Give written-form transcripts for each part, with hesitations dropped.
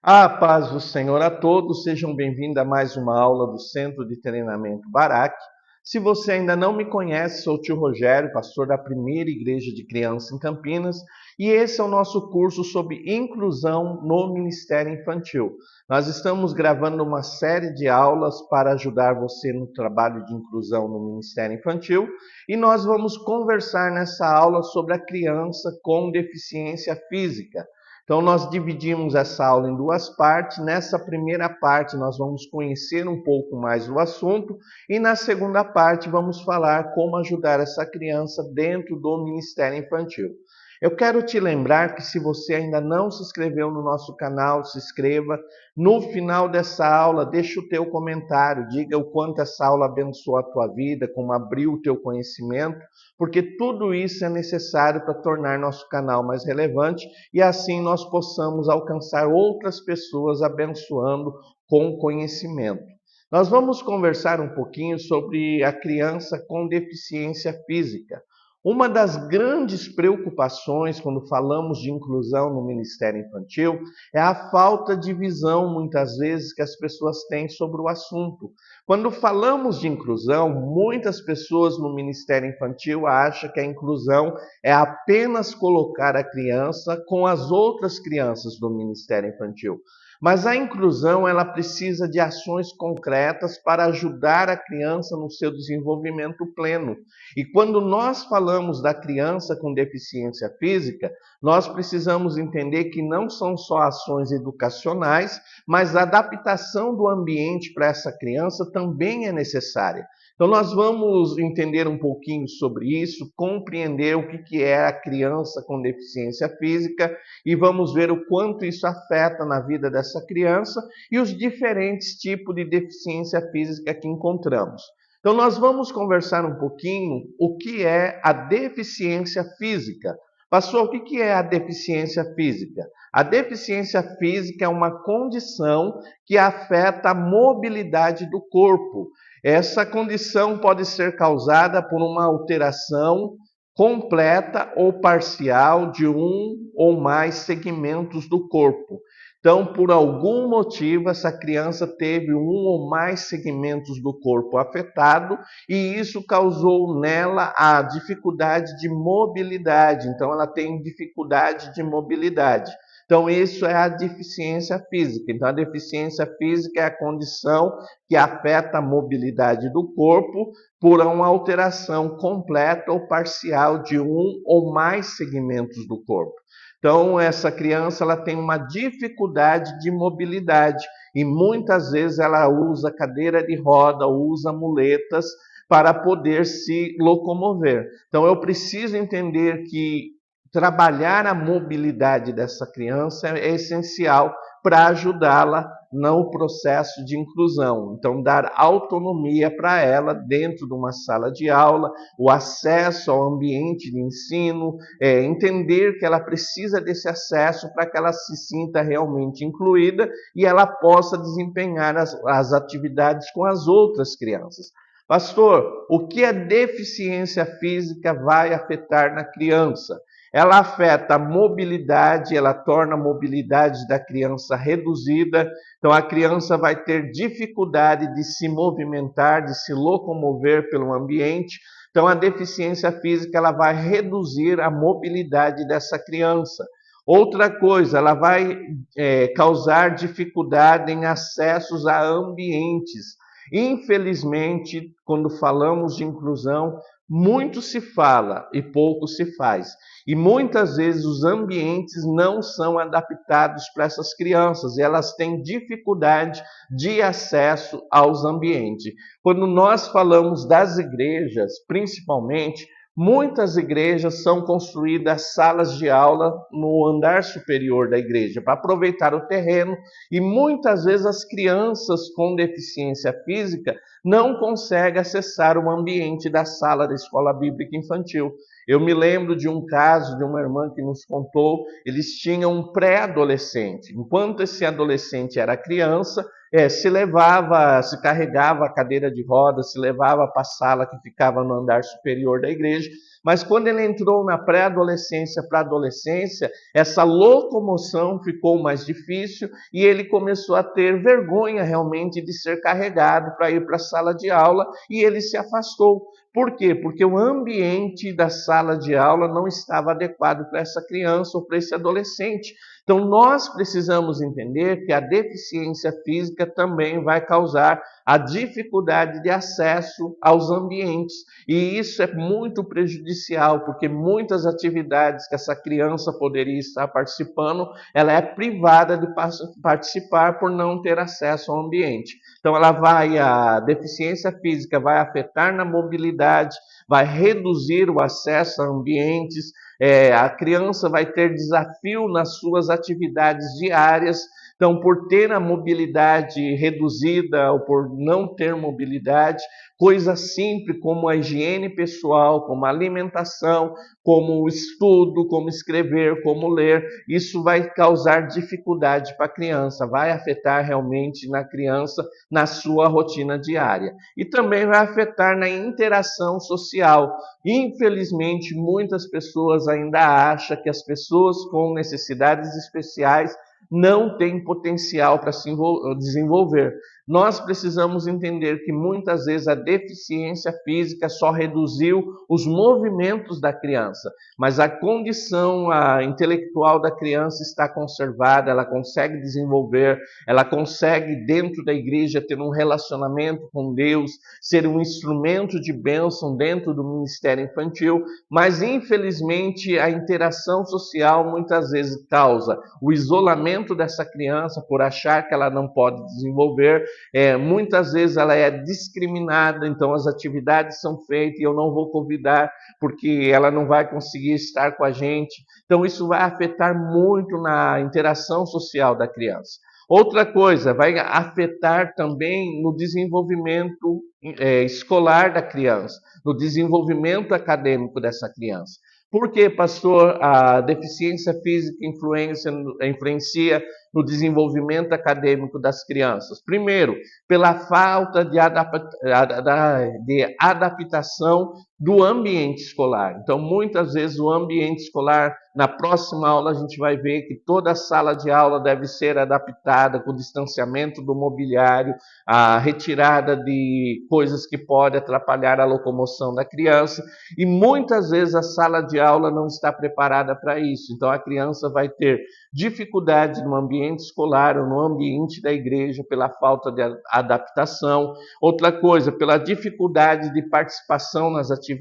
A paz do Senhor a todos, sejam bem-vindos a mais uma aula do Centro de Treinamento Barak. Se você ainda não me conhece, sou o tio Rogério, pastor da primeira igreja de criança em Campinas, e esse é o nosso curso sobre inclusão no Ministério Infantil. Nós estamos gravando uma série de aulas para ajudar você no trabalho de inclusão no Ministério Infantil, e nós vamos conversar nessa aula sobre a criança com deficiência física. Então, nós dividimos essa aula em duas partes. Nessa primeira parte, nós vamos conhecer um pouco mais do assunto, e na segunda parte, vamos falar como ajudar essa criança dentro do Ministério Infantil. Eu quero te lembrar que se você ainda não se inscreveu no nosso canal, se inscreva. No final dessa aula, deixa o teu comentário, diga o quanto essa aula abençoou a tua vida, como abriu o teu conhecimento, porque tudo isso é necessário para tornar nosso canal mais relevante e assim nós possamos alcançar outras pessoas abençoando com conhecimento. Nós vamos conversar um pouquinho sobre a criança com deficiência física. Uma das grandes preocupações quando falamos de inclusão no Ministério Infantil é a falta de visão, muitas vezes, que as pessoas têm sobre o assunto. Quando falamos de inclusão, muitas pessoas no Ministério Infantil acham que a inclusão é apenas colocar a criança com as outras crianças do Ministério Infantil. Mas a inclusão, ela precisa de ações concretas para ajudar a criança no seu desenvolvimento pleno. E quando nós falamos da criança com deficiência física, nós precisamos entender que não são só ações educacionais, mas a adaptação do ambiente para essa criança também é necessária. Então nós vamos entender um pouquinho sobre isso, compreender o que é a criança com deficiência física e vamos ver o quanto isso afeta na vida dessa criança e os diferentes tipos de deficiência física que encontramos. Então nós vamos conversar um pouquinho o que é a deficiência física. Pastor, o que é a deficiência física? A deficiência física é uma condição que afeta a mobilidade do corpo. Essa condição pode ser causada por uma alteração completa ou parcial de um ou mais segmentos do corpo. Então, por algum motivo, essa criança teve um ou mais segmentos do corpo afetado e isso causou nela a dificuldade de mobilidade. Então, ela tem dificuldade de mobilidade. Então, isso é a deficiência física. Então, a deficiência física é a condição que afeta a mobilidade do corpo por uma alteração completa ou parcial de um ou mais segmentos do corpo. Então, essa criança ela tem uma dificuldade de mobilidade e muitas vezes ela usa cadeira de roda, usa muletas para poder se locomover. Então, eu preciso entender que trabalhar a mobilidade dessa criança é essencial para ajudá-la no processo de inclusão. Então, dar autonomia para ela dentro de uma sala de aula, o acesso ao ambiente de ensino, entender que ela precisa desse acesso para que ela se sinta realmente incluída e ela possa desempenhar as atividades com as outras crianças. Pastor, o que a deficiência física vai afetar na criança? Ela afeta a mobilidade, ela torna a mobilidade da criança reduzida, então a criança vai ter dificuldade de se movimentar, de se locomover pelo ambiente. Então a deficiência física ela vai reduzir a mobilidade dessa criança. Outra coisa, ela vai causar dificuldade em acessos a ambientes. Infelizmente, quando falamos de inclusão, muito se fala e pouco se faz. E muitas vezes os ambientes não são adaptados para essas crianças e elas têm dificuldade de acesso aos ambientes. Quando nós falamos das igrejas, principalmente, muitas igrejas são construídas salas de aula no andar superior da igreja para aproveitar o terreno e muitas vezes as crianças com deficiência física não conseguem acessar o ambiente da sala da escola bíblica infantil. Eu me lembro de um caso de uma irmã que nos contou, eles tinham um pré-adolescente. Enquanto esse adolescente era criança, se carregava a cadeira de rodas, se levava para a sala que ficava no andar superior da igreja. Mas quando ele entrou na pré-adolescência para a adolescência, essa locomoção ficou mais difícil e ele começou a ter vergonha realmente de ser carregado para ir para a sala de aula e ele se afastou. Por quê? Porque o ambiente da sala de aula não estava adequado para essa criança ou para esse adolescente. Então, nós precisamos entender que a deficiência física também vai causar a dificuldade de acesso aos ambientes. E isso é muito prejudicial, porque muitas atividades que essa criança poderia estar participando, ela é privada de participar por não ter acesso ao ambiente. Então, a deficiência física vai afetar na mobilidade, vai reduzir o acesso a ambientes, a criança vai ter desafio nas suas atividades diárias. Então, por ter a mobilidade reduzida ou por não ter mobilidade, coisas simples como a higiene pessoal, como a alimentação, como o estudo, como escrever, como ler, isso vai causar dificuldade para a criança, vai afetar realmente na criança, na sua rotina diária. E também vai afetar na interação social. Infelizmente, muitas pessoas ainda acham que as pessoas com necessidades especiais não têm potencial para se desenvolver. Nós precisamos entender que muitas vezes a deficiência física só reduziu os movimentos da criança, mas a condição intelectual da criança está conservada, ela consegue desenvolver, ela consegue dentro da igreja ter um relacionamento com Deus, ser um instrumento de bênção dentro do ministério infantil, mas infelizmente a interação social muitas vezes causa o isolamento dessa criança por achar que ela não pode desenvolver. Muitas vezes ela é discriminada, então as atividades são feitas e eu não vou convidar porque ela não vai conseguir estar com a gente. Então isso vai afetar muito na interação social da criança. Outra coisa, vai afetar também no desenvolvimento escolar da criança, no desenvolvimento acadêmico dessa criança. Por que, pastor, a deficiência física influencia no desenvolvimento acadêmico das crianças? Primeiro, pela falta de adaptação do ambiente escolar. Então, muitas vezes o ambiente escolar, na próxima aula a gente vai ver que toda a sala de aula deve ser adaptada com o distanciamento do mobiliário, a retirada de coisas que podem atrapalhar a locomoção da criança, e muitas vezes a sala de aula não está preparada para isso. Então a criança vai ter dificuldade no ambiente escolar ou no ambiente da igreja pela falta de adaptação. Outra coisa, pela dificuldade de participação nas atividades.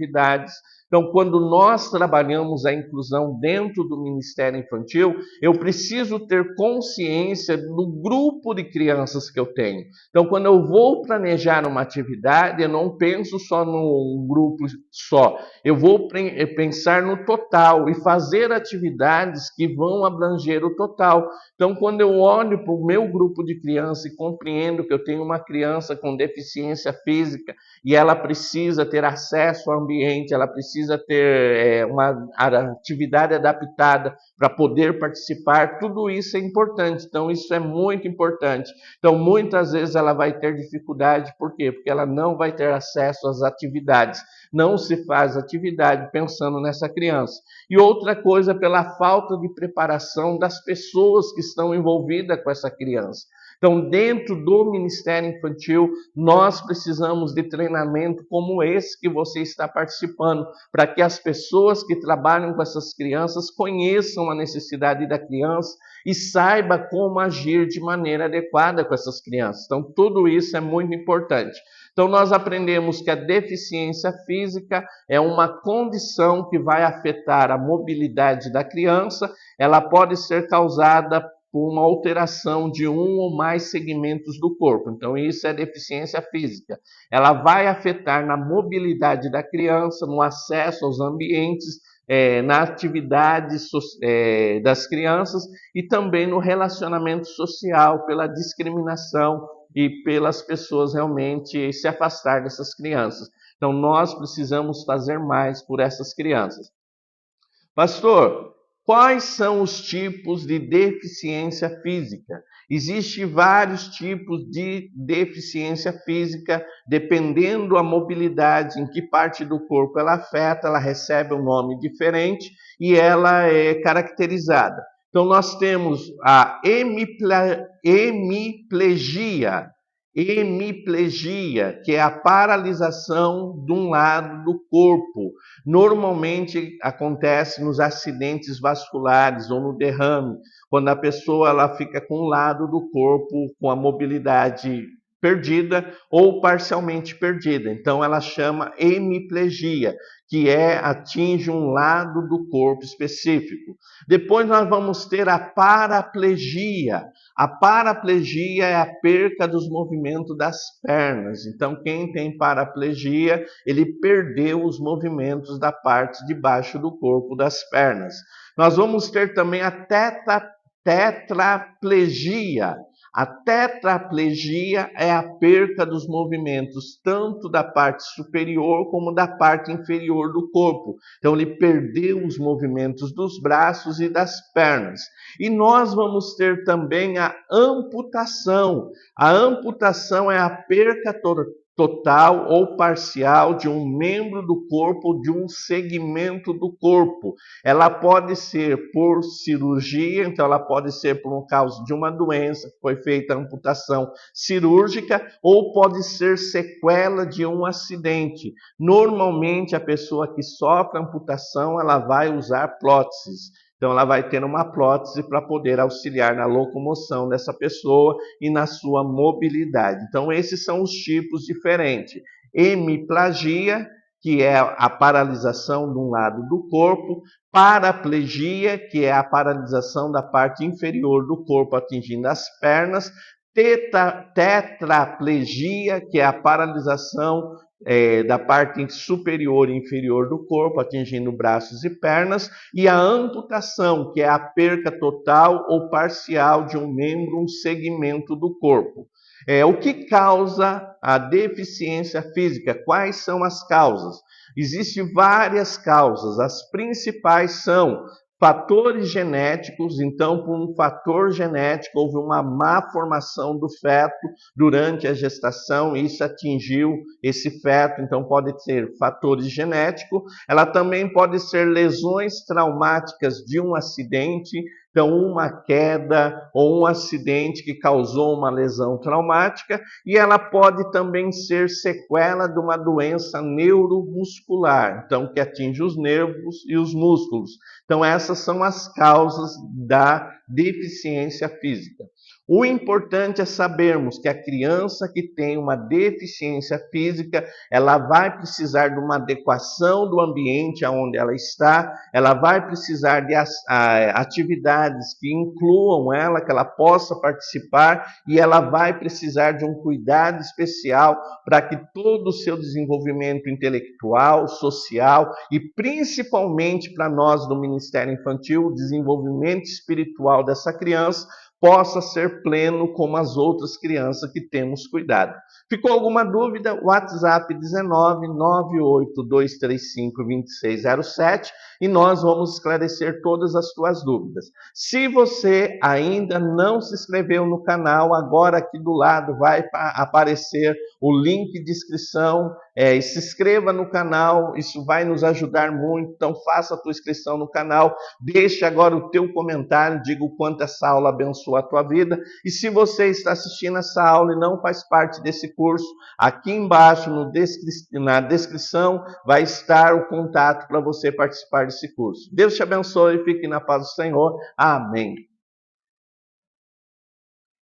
Então, quando nós trabalhamos a inclusão dentro do Ministério Infantil, eu preciso ter consciência do grupo de crianças que eu tenho. Então, quando eu vou planejar uma atividade, eu não penso só num grupo só. Eu vou pensar no total e fazer atividades que vão abranger o total. Então, quando eu olho para o meu grupo de crianças e compreendo que eu tenho uma criança com deficiência física e ela precisa ter acesso ao ambiente, ela precisa ter uma atividade adaptada para poder participar, tudo isso é importante. Então, isso é muito importante. Então, muitas vezes ela vai ter dificuldade, por quê? Porque ela não vai ter acesso às atividades. Não se faz atividade pensando nessa criança. E outra coisa, pela falta de preparação das pessoas que estão envolvidas com essa criança. Então, dentro do Ministério Infantil, nós precisamos de treinamento como esse que você está participando, para que as pessoas que trabalham com essas crianças conheçam a necessidade da criança e saiba como agir de maneira adequada com essas crianças. Então, tudo isso é muito importante. Então, nós aprendemos que a deficiência física é uma condição que vai afetar a mobilidade da criança, ela pode ser causada por uma alteração de um ou mais segmentos do corpo. Então, isso é deficiência física. Ela vai afetar na mobilidade da criança, no acesso aos ambientes, na atividade das crianças e também no relacionamento social, pela discriminação e pelas pessoas realmente se afastar dessas crianças. Então, nós precisamos fazer mais por essas crianças. Pastor, Quais são os tipos de deficiência física? Existem vários tipos de deficiência física, dependendo da mobilidade, em que parte do corpo ela afeta, ela recebe um nome diferente e ela é caracterizada. Então, nós temos a hemiplegia, que é a paralisação de um lado do corpo. Normalmente acontece nos acidentes vasculares ou no derrame, quando a pessoa ela fica com um lado do corpo com a mobilidade perdida ou parcialmente perdida. Então ela chama hemiplegia, que atinge um lado do corpo específico. Depois nós vamos ter a paraplegia. A paraplegia é a perca dos movimentos das pernas. Então quem tem paraplegia, ele perdeu os movimentos da parte de baixo do corpo das pernas. Nós vamos ter também a tetraplegia. A tetraplegia é a perca dos movimentos tanto da parte superior como da parte inferior do corpo. Então ele perdeu os movimentos dos braços e das pernas. E nós vamos ter também a amputação. A amputação é a perca total ou parcial de um membro do corpo, de um segmento do corpo. Ela pode ser por cirurgia, então ela pode ser por causa de uma doença, que foi feita a amputação cirúrgica, ou pode ser sequela de um acidente. Normalmente a pessoa que sofre amputação, ela vai usar próteses. Então, ela vai ter uma prótese para poder auxiliar na locomoção dessa pessoa e na sua mobilidade. Então, esses são os tipos diferentes. Hemiplegia, que é a paralisação de um lado do corpo. Paraplegia, que é a paralisação da parte inferior do corpo atingindo as pernas. Tetraplegia, que é a paralisação da parte superior e inferior do corpo, atingindo braços e pernas, e a amputação, que é a perca total ou parcial de um membro, um segmento do corpo. O que causa a deficiência física? Quais são as causas? Existem várias causas, as principais são fatores genéticos. Então, por um fator genético, houve uma má formação do feto durante a gestação, e isso atingiu esse feto, então pode ser fatores genéticos. Ela também pode ser lesões traumáticas de um acidente, então uma queda ou um acidente que causou uma lesão traumática, e ela pode também ser sequela de uma doença neuromuscular, então que atinge os nervos e os músculos. Então essas são as causas da deficiência física. O importante é sabermos que a criança que tem uma deficiência física, ela vai precisar de uma adequação do ambiente onde ela está, ela vai precisar de atividades que incluam ela, que ela possa participar, e ela vai precisar de um cuidado especial para que todo o seu desenvolvimento intelectual, social e principalmente para nós do Ministério Infantil, o desenvolvimento espiritual dessa criança possa ser pleno como as outras crianças que temos cuidado. Ficou alguma dúvida? WhatsApp 19-98235-2607 e nós vamos esclarecer todas as tuas dúvidas. Se você ainda não se inscreveu no canal, agora aqui do lado vai aparecer o link de inscrição. E se inscreva no canal, isso vai nos ajudar muito. Então faça a tua inscrição no canal, deixe agora o teu comentário, diga o quanto essa aula abençoou a tua vida. E se você está assistindo essa aula e não faz parte desse curso, aqui embaixo na descrição vai estar o contato para você participar desse curso. Deus te abençoe e fique na paz do Senhor. Amém.